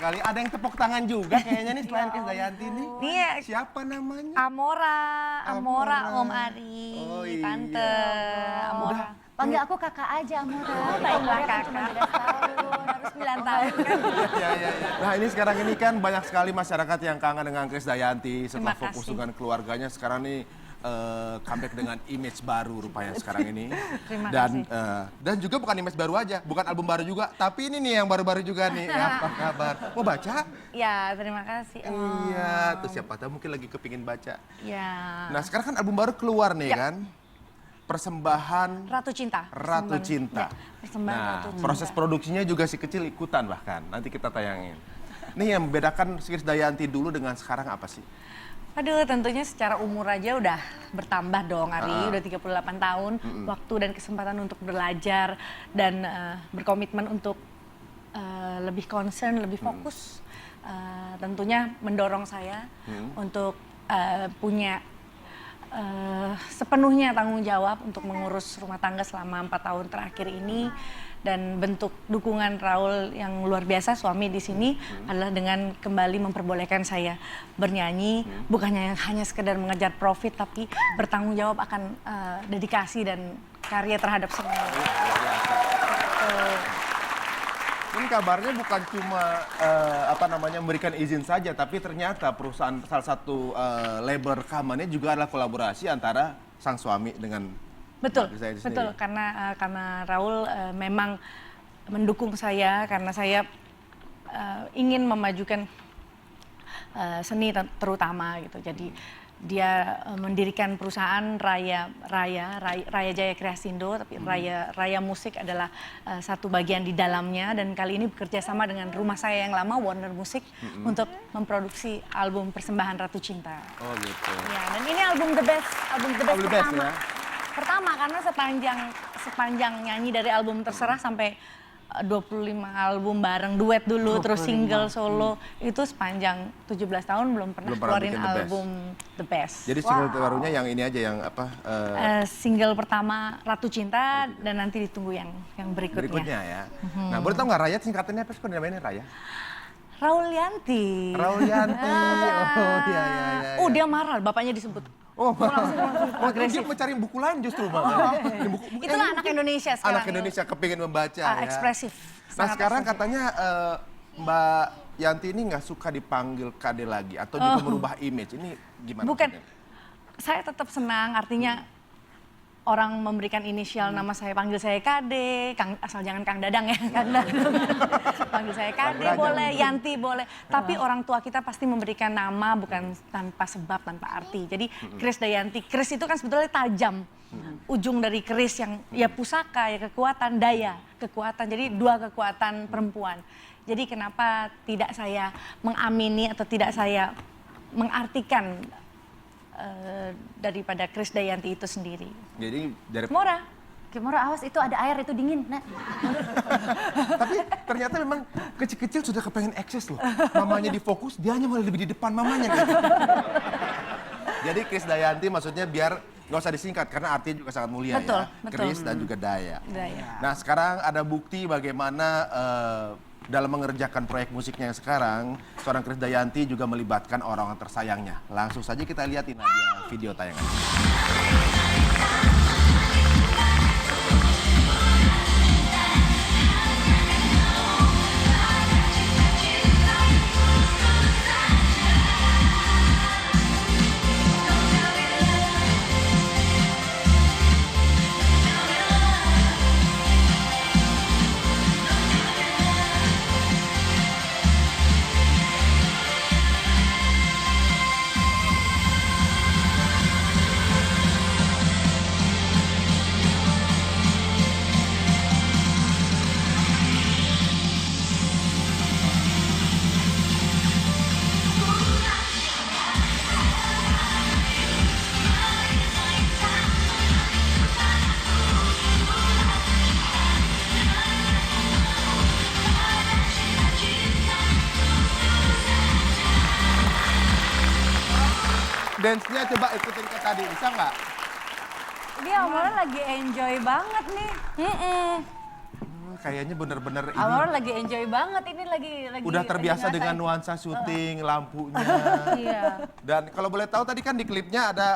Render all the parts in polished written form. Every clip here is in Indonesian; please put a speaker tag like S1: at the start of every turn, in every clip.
S1: sekali. Ada yang tepuk tangan juga kayaknya nih selain Krisdayanti nih.
S2: Nih,
S1: Siapa namanya?
S2: Amora, Om Ari,
S1: Oh, iya.
S2: Tante, Amora.
S3: Panggil aku kakak aja, Amora.
S2: Baiklah kakak. Harus 9 tahun kan.
S1: Ya. Nah ini sekarang ini kan banyak sekali masyarakat yang kangen dengan Krisdayanti setelah
S2: Terima
S1: fokus
S2: kasih.
S1: dengan keluarganya. Sekarang nih comeback dengan image baru rupanya sekarang ini.
S2: Terima
S1: Dan juga bukan image baru aja, bukan album baru juga, tapi ini nih yang baru-baru juga nih. Apa kabar? Mau baca?
S2: Ya, terima kasih.
S1: Iya, tuh siapa tahu mungkin lagi kepingin baca.
S2: Ya.
S1: Nah sekarang kan album baru keluar nih
S2: Ya.
S1: kan? Persembahan
S2: Ratu Cinta.
S1: Ratu Cinta.
S2: Ya, persembahan
S1: Nah,
S2: Ratu Cinta.
S1: proses produksinya juga si kecil ikutan bahkan. Nanti kita tayangin. Nih yang membedakan Krisdayanti dulu dengan sekarang apa sih?
S2: Aduh, tentunya secara umur aja udah bertambah dong, Ari. Udah 38 tahun, waktu dan kesempatan untuk belajar dan berkomitmen untuk lebih concern, lebih fokus. Tentunya mendorong saya untuk punya sepenuhnya tanggung jawab untuk mengurus rumah tangga selama 4 tahun terakhir ini. Dan bentuk dukungan Raul yang luar biasa suami di sini adalah dengan kembali memperbolehkan saya bernyanyi, bukannya hanya sekedar mengejar profit tapi bertanggung jawab akan dedikasi dan karya terhadap semua.
S1: Ini kabarnya bukan cuma memberikan izin saja, tapi ternyata perusahaan salah satu label rekamannya juga adalah kolaborasi antara sang suami dengan
S2: Betul,
S1: Krisdayanti
S2: betul.
S1: sendiri.
S2: Karena Raul memang mendukung saya karena saya ingin memajukan seni terutama gitu. Jadi dia mendirikan perusahaan Raya Jaya Kreasindo, tapi Raya Musik adalah satu bagian di dalamnya, dan kali ini bekerja sama dengan rumah saya yang lama Warner Music untuk memproduksi album Persembahan Ratu Cinta.
S1: Oh gitu.
S2: Ya, dan ini album the best
S1: Album the best,
S2: pertama.
S1: ya?
S2: Pertama karena sepanjang nyanyi dari album Terserah sampai 25 album bareng duet dulu, terus single solo, itu sepanjang 17 tahun belum pernah keluarin
S1: bikin The Best.
S2: album The Best.
S1: Jadi single terbarunya yang ini aja yang
S2: Single pertama Ratu Cinta dan nanti ditunggu yang berikutnya.
S1: berikutnya ya. Nah, boleh tahu nggak Raya singkatannya apa sih kok namanya Raya?
S2: Raulianti.
S1: Raulianti. Oh iya.
S2: Oh, dia marah bapaknya disebut.
S1: Oh,
S2: langsung
S1: dia mencari buku lain justru malah. Buku
S2: Itulah anak Indonesia sekarang.
S1: Anak Indonesia kepingin membaca ya.
S2: Ekspresif.
S1: Nah
S2: sangat
S1: sekarang
S2: ekspresif.
S1: katanya Mbak Yanti ini nggak suka dipanggil Kade lagi atau juga merubah image. Ini gimana?
S2: Bukan.
S1: maksudnya?
S2: Saya tetap senang, artinya orang memberikan inisial nama saya, panggil saya Kade, asal jangan Kang Dadang ya, Kang Dadang. Panggil saya Kade boleh, Yanti boleh. Tapi orang tua kita pasti memberikan nama bukan tanpa sebab, tanpa arti. Jadi Krisdayanti, Kris itu kan sebetulnya tajam. Ujung dari keris yang ya pusaka, ya kekuatan, daya, kekuatan. Jadi dua kekuatan perempuan. Jadi kenapa tidak saya mengamini atau tidak saya mengartikan daripada Krisdayanti itu sendiri.
S1: Jadi dari
S2: Mora.
S3: Kimura, awas itu ada air, itu dingin. Nah,
S1: tapi ternyata memang kecil-kecil sudah kepengen eksis loh. Mamanya difokus, dia hanya malah lebih di depan mamanya. Gitu. Jadi Krisdayanti maksudnya biar nggak usah disingkat karena artinya juga sangat mulia
S2: Betul,
S1: ya.
S2: betul.
S1: Kris dan juga Daya.
S2: Daya.
S1: Nah sekarang ada bukti bagaimana dalam mengerjakan proyek musiknya yang sekarang, seorang Krisdayanti juga melibatkan orang-orang tersayangnya. Langsung saja kita lihat ini dia video tayangan. Dance-nya coba ikutin ke tadi, bisa nggak?
S2: Dia awalnya lagi enjoy banget nih.
S1: kayaknya bener-bener ini
S2: Amora lagi enjoy banget, ini lagi
S1: udah terbiasa
S2: lagi
S1: dengan
S2: ngerasain.
S1: nuansa syuting, lampunya.
S2: Iya.
S1: Dan kalau boleh tahu tadi kan di klipnya ada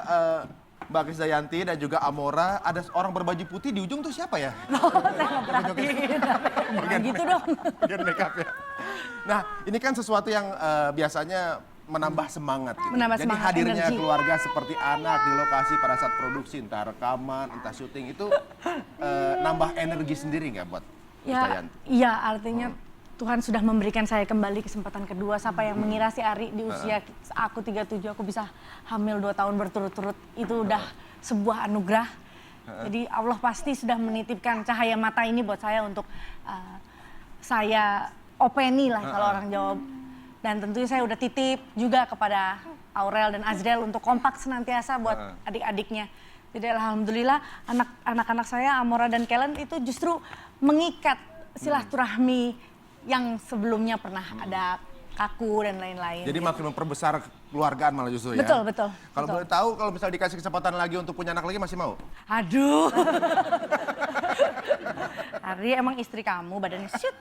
S1: Mbak Krisdayanti dan juga Amora, ada orang berbaju putih di ujung tuh siapa ya?
S2: Saya nggak perhatiin. Jangan gitu dong.
S1: Bagian makeup ya. Nah, ini kan sesuatu yang biasanya menambah semangat gitu.
S2: Menambah
S1: Jadi
S2: semangat,
S1: hadirnya
S2: energi.
S1: keluarga seperti anak di lokasi pada saat produksi, entah rekaman, entah syuting itu nambah energi sendiri nggak buat
S2: Ya,
S1: Krisdayanti?
S2: iya artinya Tuhan sudah memberikan saya kembali kesempatan kedua. Siapa yang mengira si Ari di usia aku 37 aku bisa hamil 2 tahun berturut-turut, itu udah sebuah anugerah. Jadi Allah pasti sudah menitipkan cahaya mata ini buat saya untuk saya openi lah kalau orang Jawa. Dan tentunya saya udah titip juga kepada Aurel dan Azriel untuk kompak senantiasa buat adik-adiknya. Jadi alhamdulillah anak-anak saya Amora dan Kellen itu justru mengikat silaturahmi yang sebelumnya pernah ada kaku dan lain-lain.
S1: Jadi makin memperbesar keluargaan malah justru ya?
S2: Betul, betul.
S1: Kalau
S2: betul.
S1: boleh tahu, kalau misalnya dikasih kesempatan lagi untuk punya anak lagi masih mau?
S2: Aduh. Ari emang istri kamu badannya syut.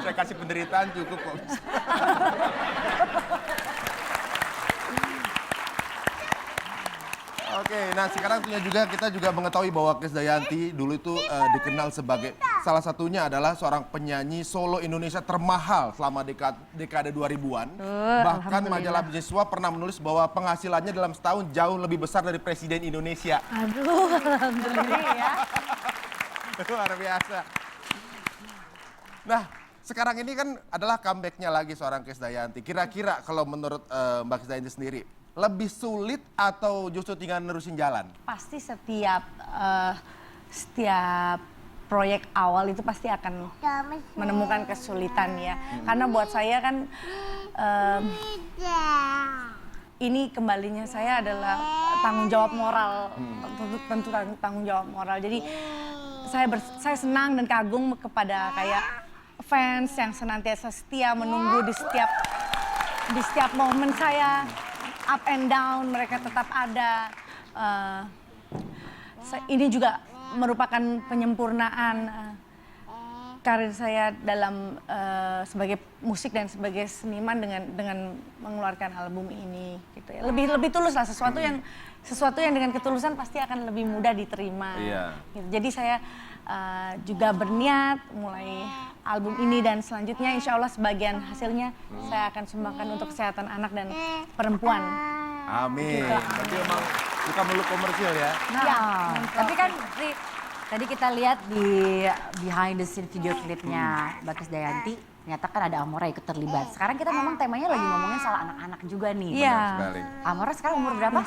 S1: Saya kasih penderitaan cukup kok. Oke, nah sekarang tentunya juga kita juga mengetahui bahwa Krisdayanti dulu itu dikenal sebagai salah satunya adalah seorang penyanyi solo Indonesia termahal selama dekade 2000-an. Bahkan majalah Beasiswa pernah menulis bahwa penghasilannya dalam setahun jauh lebih besar dari Presiden Indonesia.
S2: Aduh, alhamdulillah ya.
S1: Luar biasa. Nah, sekarang ini kan adalah comeback-nya lagi seorang Krisdayanti. Kira-kira kalau menurut Mbak Krisdayanti sendiri, lebih sulit atau justru tinggal nerusin jalan?
S2: Pasti setiap proyek awal itu pasti akan menemukan kesulitan ya. Karena buat saya kan ini kembalinya saya adalah tanggung jawab moral, tentu tanggung jawab moral. Jadi saya senang dan kagum kepada kayak fans yang senantiasa setia menunggu di setiap momen saya up and down, mereka tetap ada. Ini juga merupakan penyempurnaan karir saya dalam sebagai musik dan sebagai seniman dengan mengeluarkan album ini gitu ya. Lebih tulus lah, sesuatu yang dengan ketulusan pasti akan lebih mudah diterima.
S1: Iya.
S2: Gitu. Jadi saya juga berniat mulai album ini dan selanjutnya insya Allah sebagian hasilnya saya akan sumbangkan untuk kesehatan anak dan perempuan.
S1: Amin. Berarti memang suka meluk komersial ya?
S3: Nah, tapi kan Ri, tadi kita lihat di behind the scene video klipnya Mbak Krisdayanti, ternyata kan ada Amora ikut terlibat. Sekarang kita memang temanya lagi ngomongin soal anak-anak juga nih.
S2: Iya.
S1: Sekali.
S3: Amora sekarang umur berapa?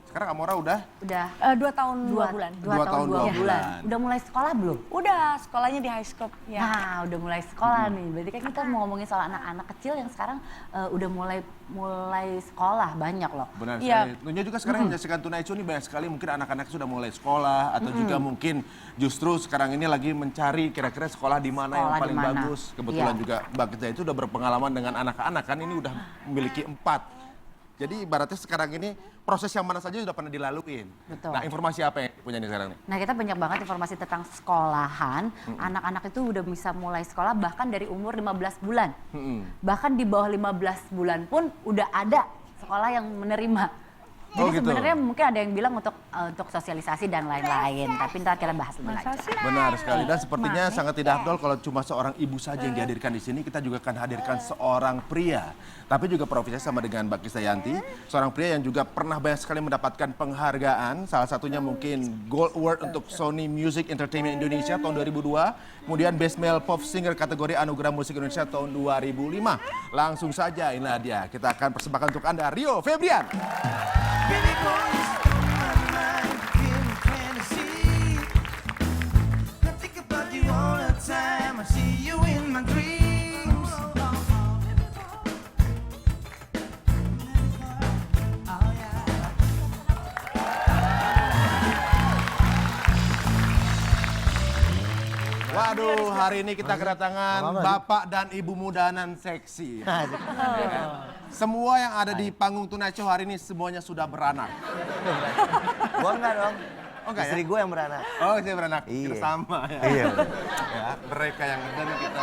S1: Sekarang Amora udah?
S3: Udah
S2: 2 tahun 2 bulan.
S3: 2 tahun 2 bulan. Udah mulai sekolah belum?
S2: Udah, sekolahnya di high school. Ya.
S3: Nah, udah mulai sekolah nih. Berarti kan kita mau ngomongin soal anak-anak kecil yang sekarang udah mulai sekolah banyak loh.
S1: Benar
S2: Iya.
S1: sekali. Tentunya juga sekarang yang menyaksikan Tonight Show ini banyak sekali mungkin anak-anak sudah mulai sekolah atau juga mungkin justru sekarang ini lagi mencari kira-kira sekolah di mana yang
S3: Sekolah
S1: paling
S3: di mana.
S1: bagus. Kebetulan
S3: Iya.
S1: juga Mbak Krisdayanti itu udah berpengalaman dengan anak-anak kan ini udah memiliki 4. Jadi ibaratnya sekarang ini proses yang mana saja sudah pernah dilaluin.
S3: Betul.
S1: Nah, informasi apa yang punya nih sekarang nih?
S3: Nah, kita banyak banget informasi tentang sekolahan. Anak-anak itu udah bisa mulai sekolah bahkan dari umur 15 bulan. Bahkan di bawah 15 bulan pun udah ada sekolah yang menerima. Jadi
S1: Oh, gitu.
S3: sebenarnya mungkin ada yang bilang untuk sosialisasi dan lain-lain. Tapi ntar kita bahas lebih
S2: Masa
S3: lanjut.
S2: sih?
S1: Benar sekali dan sepertinya
S2: Mami.
S1: sangat tidak afdol kalau cuma seorang ibu saja yang dihadirkan di sini. Kita juga akan hadirkan seorang pria, tapi juga profesinya sama dengan Mbak Krisdayanti, seorang pria yang juga pernah banyak sekali mendapatkan penghargaan. Salah satunya mungkin Gold Award untuk Sony Music Entertainment Indonesia tahun 2002, kemudian Best Male Pop Singer kategori Anugerah Musik Indonesia tahun 2005. Langsung saja inilah dia. Kita akan persembahkan untuk Anda Rio Febrian.
S4: Baby boy, you stole my mind, give me fantasy. I think about you all the time. I see you in my dreams. Oh yeah.
S1: Waduh, hari ini kita kedatangan Bapak dan Ibu Mudanan Seksi. Semua yang ada di panggung Tonight Show hari ini semuanya sudah beranak.
S5: Gua enggak dong.
S1: Oh, enggak ya?
S5: Istri gue yang beranak.
S1: Oh, saya beranak.
S5: Iya.
S1: Kita sama ya.
S5: Iya.
S1: Ya, mereka yang dan kita.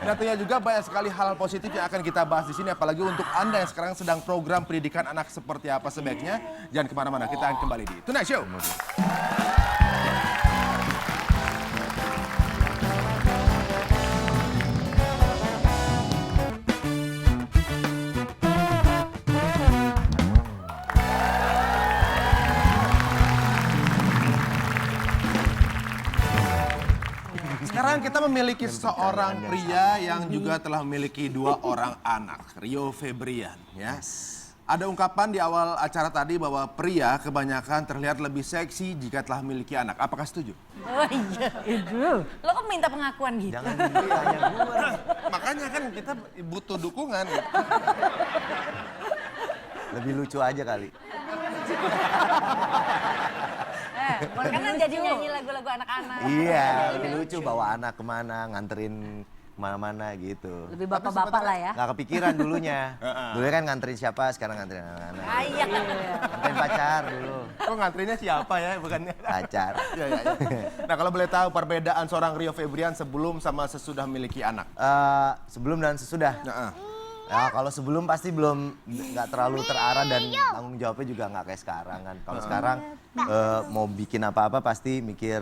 S1: Nah, tentunya juga banyak sekali hal positif yang akan kita bahas di sini, apalagi untuk Anda yang sekarang sedang program pendidikan anak seperti apa sebaiknya. Jangan kemana-mana, kita akan kembali di Tonight Show. Sekarang kita memiliki seorang pria yang juga telah memiliki 2 orang anak, Rio Febrian. Ya. Ada ungkapan di awal acara tadi bahwa pria kebanyakan terlihat lebih seksi jika telah memiliki anak. Apakah setuju?
S2: Oh iya, itu. Lo kok minta pengakuan gitu?
S5: Jangan ditanya gue.
S1: Makanya kan kita butuh dukungan. Gitu.
S5: Lebih lucu aja kali.
S2: Karena jadi nyanyi lagu-lagu anak-anak.
S5: Iya, lebih lucu bawa anak kemana, nganterin kemana-mana gitu.
S3: Lebih bapak-bapak lah ya.
S5: Nggak kepikiran dulunya. Dulunya kan nganterin siapa, sekarang nganterin anak-anak.
S2: Iya.
S5: Nganterin pacar dulu.
S1: Kok ngantrinya siapa ya, bukannya?
S5: Pacar.
S1: Ya, ya, ya. Nah, kalau boleh tahu perbedaan seorang Rio Febrian sebelum sama sesudah memiliki anak.
S5: Sebelum dan sesudah.
S1: Nah,
S5: Ya kalau sebelum pasti belum nggak terlalu terarah dan tanggung jawabnya juga nggak kayak sekarang kan. Kalau sekarang mau bikin apa-apa pasti mikir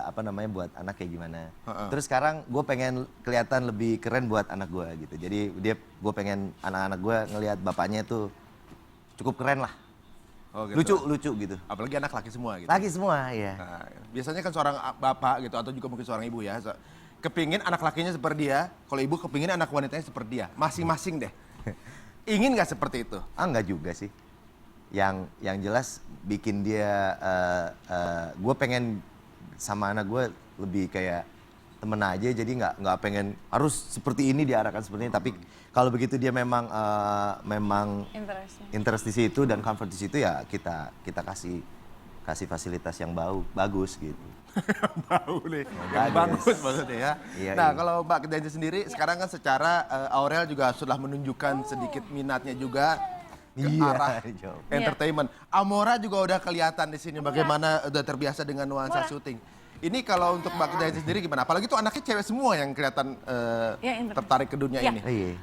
S5: apa namanya buat anak kayak gimana. Terus sekarang gue pengen kelihatan lebih keren buat anak gue gitu. Jadi gue pengen anak-anak gue ngelihat bapaknya tuh cukup keren lah.
S1: oh, gitu.
S5: Lucu gitu.
S1: Apalagi anak laki semua gitu.
S5: Lagi semua ya.
S1: Nah, biasanya kan seorang bapak gitu atau juga mungkin seorang ibu ya. Kepingin anak lakinya seperti dia, kalau ibu kepingin anak wanitanya seperti dia. Masing-masing deh. Ingin nggak seperti itu?
S5: Enggak juga sih. Yang jelas bikin dia, gue pengen sama anak gue lebih kayak temen aja, jadi nggak pengen harus seperti ini diarahkan seperti ini. Tapi kalau begitu dia memang interest di situ dan comfort di situ ya kita kasih fasilitas yang bagus gitu.
S1: Bau nih, yang bagus maksudnya ya.
S5: Iya,
S1: Nah
S5: iya.
S1: kalau Mbak Kenzi sendiri sekarang kan secara Aurel juga sudah menunjukkan sedikit minatnya juga ke
S5: Iya,
S1: arah
S5: jauh.
S1: entertainment. Amora juga udah kelihatan di sini bagaimana udah terbiasa dengan nuansa syuting. Ini kalau untuk Mbak Kenzi sendiri gimana? Apalagi tuh anaknya cewek semua yang kelihatan tertarik ke dunia
S2: Ya.
S1: ini.
S5: Iya.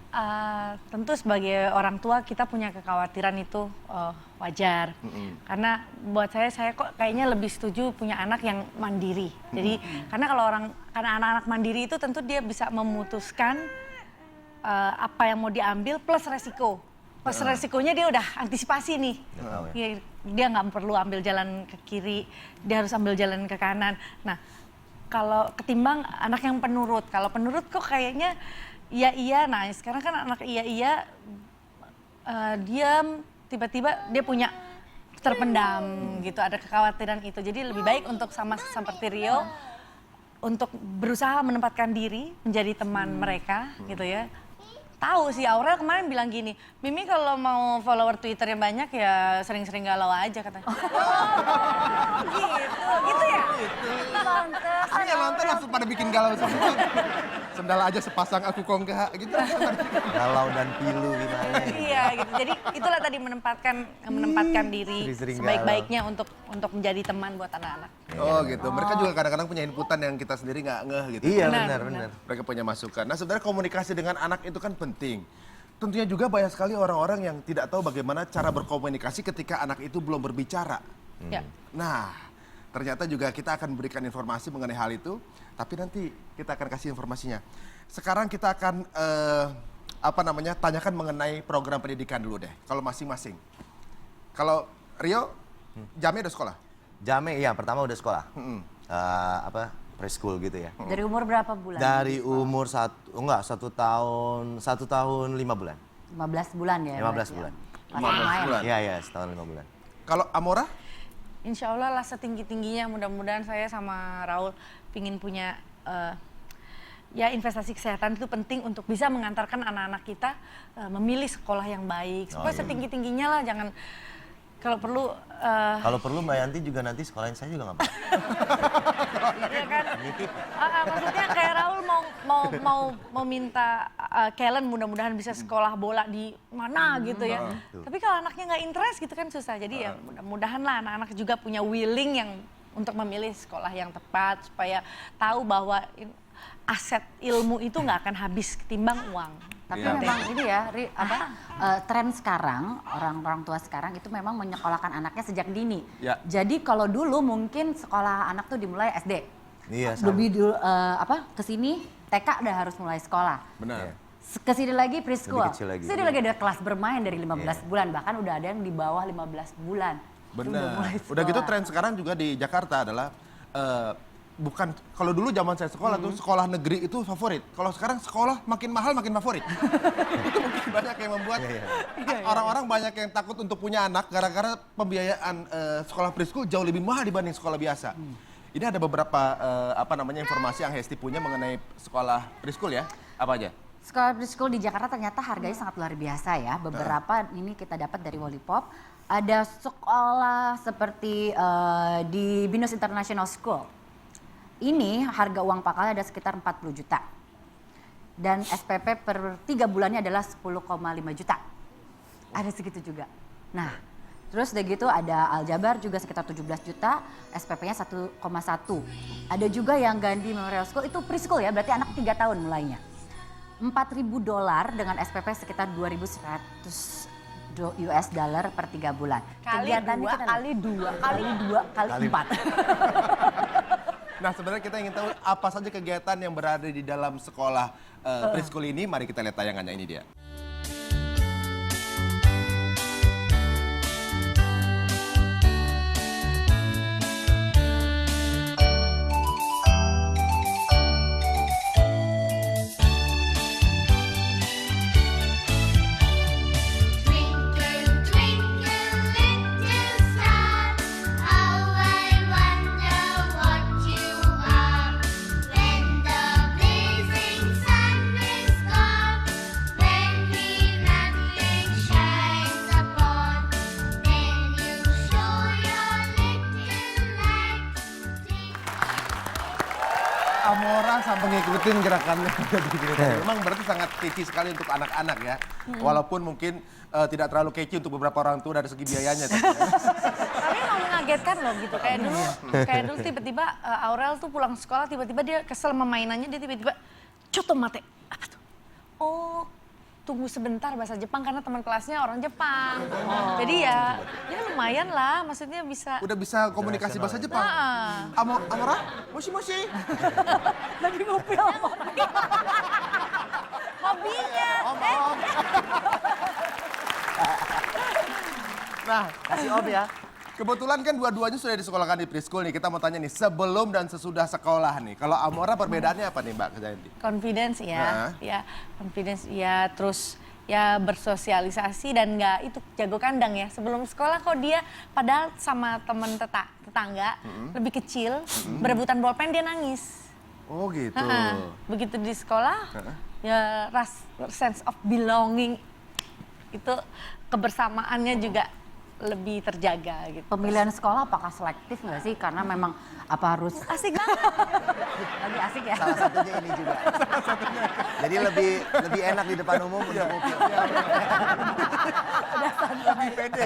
S2: Tentu sebagai orang tua kita punya kekhawatiran itu wajar. Karena buat saya kok kayaknya lebih setuju punya anak yang mandiri. Jadi karena karena anak-anak mandiri itu tentu dia bisa memutuskan apa yang mau diambil plus resiko. Pas resikonya dia udah antisipasi nih. Dia nggak perlu ambil jalan ke kiri, dia harus ambil jalan ke kanan. Nah, kalau ketimbang anak yang penurut, kalau penurut kok kayaknya iya, nah sekarang kan anak iya, diam, tiba-tiba dia punya terpendam gitu, ada kekhawatiran itu. Jadi lebih baik untuk sama seperti Rio, untuk berusaha menempatkan diri menjadi teman mereka gitu ya. Tahu sih, Aurel kemarin bilang gini, Mimi kalau mau follower Twitternya banyak ya sering-sering galau aja katanya. gitu ya?
S3: Pantesan
S1: Iya nonton langsung pada bikin galau semua. Sendal aja sepasang aku kok enggak gitu.
S5: Galau dan pilu gimana.
S2: Iya gitu. Jadi itulah tadi menempatkan diri
S5: Sering-sering
S2: sebaik-baiknya untuk menjadi teman buat anak-anak.
S1: Oh gitu. Mereka juga kadang-kadang punya inputan yang kita sendiri nggak ngeh gitu.
S5: Iya
S2: Benar,
S5: benar.
S1: Mereka punya masukan. Nah sebenarnya komunikasi dengan anak itu kan penting. Tentunya juga banyak sekali orang-orang yang tidak tahu bagaimana cara berkomunikasi ketika anak itu belum berbicara.
S2: Ya.
S1: Nah, ternyata juga kita akan memberikan informasi mengenai hal itu, tapi nanti kita akan kasih informasinya. Sekarang kita akan tanyakan mengenai program pendidikan dulu deh. Kalau masing-masing. Kalau Rio, jamnya udah sekolah?
S5: Jame iya pertama udah sekolah. Preschool gitu ya.
S3: Dari umur berapa bulan?
S5: Dari umur 1 tahun 5 bulan.
S3: 15 bulan ya?
S5: 15 bulan.
S3: Masih lumayan.
S1: bulan.
S5: Iya setahun 5 bulan.
S1: Kalau Amora?
S2: Insya Allah lah setinggi-tingginya, mudah-mudahan saya sama Raul pingin punya ya investasi kesehatan itu penting untuk bisa mengantarkan anak-anak kita memilih sekolah yang baik. Supaya setinggi-tingginya lah, jangan Kalau perlu,
S5: Kalau perlu Mbak Yanti juga nanti sekolahin saya juga nggak apa-apa.
S2: ya kan? Maksudnya kayak Raul mau minta Kellen mudah-mudahan bisa sekolah bola di mana gitu ya. Tapi kalau anaknya nggak interest gitu kan susah. Jadi ya mudah-mudahan lah anak-anak juga punya willing yang untuk memilih sekolah yang tepat supaya tahu bahwa aset ilmu itu nggak akan habis ketimbang uang.
S3: Tapi
S1: Iya.
S3: memang ini ya, tren sekarang, orang tua sekarang itu memang menyekolahkan anaknya sejak dini.
S1: Ya.
S3: Jadi kalau dulu mungkin sekolah anak tuh dimulai SD.
S5: Iya, sama.
S3: Lebih dulu, kesini TK udah harus mulai sekolah.
S1: Benar.
S3: Kesini lagi preschool.
S5: Lebih kecil lagi.
S3: Kesini lagi ada kelas bermain dari 15 bulan, bahkan udah ada yang di bawah 15 bulan. Itu udah mulai
S1: Benar. Udah gitu
S3: sekolah.
S1: tren sekarang juga di Jakarta adalah bukan kalau dulu zaman saya sekolah tuh sekolah negeri itu favorit. Kalau sekarang sekolah makin mahal makin favorit. Itu mungkin banyak yang membuat orang-orang banyak yang takut untuk punya anak gara-gara pembiayaan sekolah preschool jauh lebih mahal dibanding sekolah biasa. Ini ada beberapa informasi yang Hesti punya mengenai sekolah preschool ya. Apa aja?
S3: Sekolah preschool di Jakarta ternyata harganya sangat luar biasa ya. Beberapa ini kita dapat dari Wallipop. Ada sekolah seperti di Binus International School. Ini harga uang pakalnya ada sekitar 40 juta. Dan SPP per 3 bulannya adalah 10,5 juta. Ada segitu juga. Nah, terus udah gitu ada Aljabar juga sekitar 17 juta, SPP-nya 1,1. Ada juga yang Gandhi Memorial School, itu preschool ya, berarti anak 3 tahun mulainya. $4.000 dengan SPP sekitar 2.100 US dollar per 3 bulan.
S2: Kali
S3: Kegiatan
S2: dua,
S3: ini
S2: kali dua,
S3: kali 2, kali 4.
S1: Nah sebenarnya kita ingin tahu apa saja kegiatan yang berada di dalam sekolah preschool ini. Mari kita lihat tayangannya, ini dia.
S6: Twinkle, twinkle, little star, how I wonder what you are. When the blazing sun is gone, when he nothing shines upon, then you show your little light.
S1: Amora sampai ngikutin gerakannya. Memang berarti sangat kece sekali untuk anak-anak ya. Walaupun mungkin tidak terlalu kece untuk beberapa orang tua dari segi biayanya.
S2: Tapi emang mengagetkan loh gitu. Kayak dulu tiba-tiba Aurel tuh pulang sekolah tiba-tiba dia kesel sama mainannya, dia tiba-tiba coto mate. Apa tuh? Oh, tunggu sebentar bahasa Jepang karena teman kelasnya orang Jepang. Jadi ya lumayan lah, maksudnya bisa.
S1: Udah bisa komunikasi bahasa Jepang. Amora, moshi.
S2: Lagi ngopi sama hobinya.
S1: Nah,
S5: Kasih om ya.
S1: kebetulan kan dua-duanya sudah disekolahkan di preschool nih. Kita mau tanya nih, sebelum dan sesudah sekolah nih. Kalau Amora perbedaannya apa nih Mbak Jayanti?
S2: Confidence
S1: Nah.
S2: ya, confidence ya, terus ya bersosialisasi dan nggak itu jago kandang ya. Sebelum sekolah kok dia padahal sama teman tetangga lebih kecil berebutan bolpen dia nangis.
S1: Oh gitu.
S2: Begitu di sekolah ya sense of belonging itu kebersamaannya juga lebih terjaga gitu.
S3: Pemilihan sekolah apakah selektif nggak sih? Karena memang apa harus
S2: Asik banget.
S3: lagi asik ya?
S5: Salah satunya ini juga. Jadi lebih enak di depan umum untuk mobil.
S1: Lebih pede.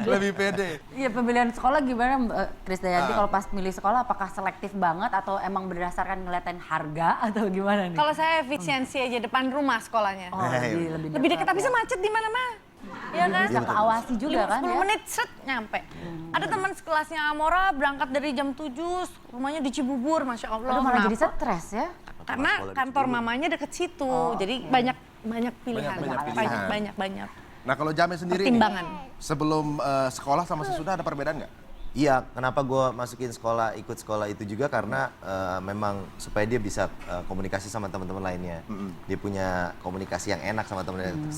S1: Lebih pede.
S3: Iya, pemilihan sekolah gimana Mbak Krisdayanti? Kalau pas milih sekolah apakah selektif banget atau emang berdasarkan ngeliatin harga atau gimana nih?
S2: Kalau saya efisiensi aja depan rumah sekolahnya.
S3: Oh,
S2: Lebih dekat tapi macet di mana-mana. Iya kan?
S3: Bisa keawasi juga kan
S2: 10
S3: ya?
S2: menit set nyampe. Ada teman sekelasnya Amora berangkat dari jam 7, rumahnya di Cibubur, Masya Allah.
S3: Aduh, malah jadi
S2: Kenapa?
S3: stres ya?
S2: Karena kantor mamanya deket situ, jadi banyak pilihan.
S1: Banyak. Nah kalau Jame sendiri nih,
S2: Pertimbangan.
S1: sebelum sekolah sama sesudah ada perbedaan nggak?
S5: Iya, kenapa gue masukin sekolah, ikut sekolah itu juga karena memang supaya dia bisa komunikasi sama teman-teman lainnya. Dia punya komunikasi yang enak sama teman-teman.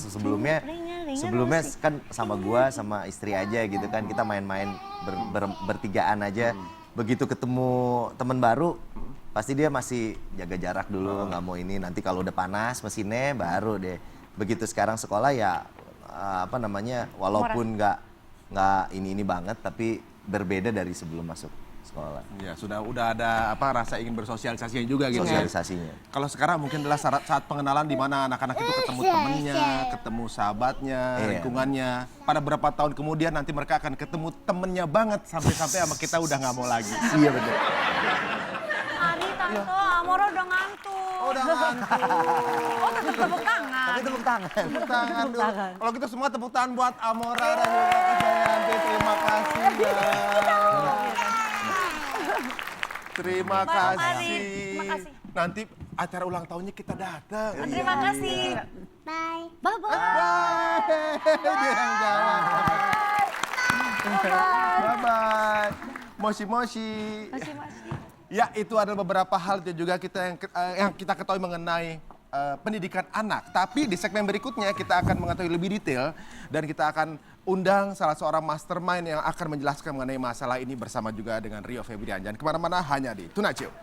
S5: Sebelumnya kan sama gue, sama istri aja gitu kan. Kita main-main bertigaan aja. Begitu ketemu teman baru, pasti dia masih jaga jarak dulu, nggak mau ini. Nanti kalau udah panas mesinnya baru deh. Begitu sekarang sekolah ya walaupun nggak nggak ini banget, tapi berbeda dari sebelum masuk sekolah.
S1: Ya, udah ada rasa ingin bersosialisasinya juga gitu ya.
S5: Sosialisasinya.
S1: Kalau sekarang mungkin adalah saat pengenalan di mana anak-anak itu ketemu temennya, ketemu sahabatnya, lingkungannya. Pada beberapa tahun kemudian nanti mereka akan ketemu temennya banget sampai-sampai sama kita udah nggak mau lagi.
S5: Iya betul.
S2: Adi, Tante, Amora udah ngantuk.
S1: Oh, udah ngantuk.
S2: Oh, tetap tepuk tangan.
S5: Tapi tepuk tangan.
S1: Tepuk tangan dulu. Kalau gitu semua tepuk tangan buat Amora dan juga Krisdayanti. Terima kasih ya. Terima
S2: Mari.
S1: kasih.
S2: Terima kasih.
S1: Nanti acara ulang tahunnya kita datang.
S2: Terima kasih.
S6: Bye.
S3: Bye-bye.
S1: Dia yang jalan. Bye-bye. Moshi-moshi. Ya, itu adalah beberapa hal juga yang kita ketahui mengenai pendidikan anak. Tapi di segmen berikutnya kita akan mengetahui lebih detail dan kita akan undang salah seorang mastermind yang akan menjelaskan mengenai masalah ini bersama juga dengan Rio Febrian. Jangan kemana-mana, hanya di Tonight Show.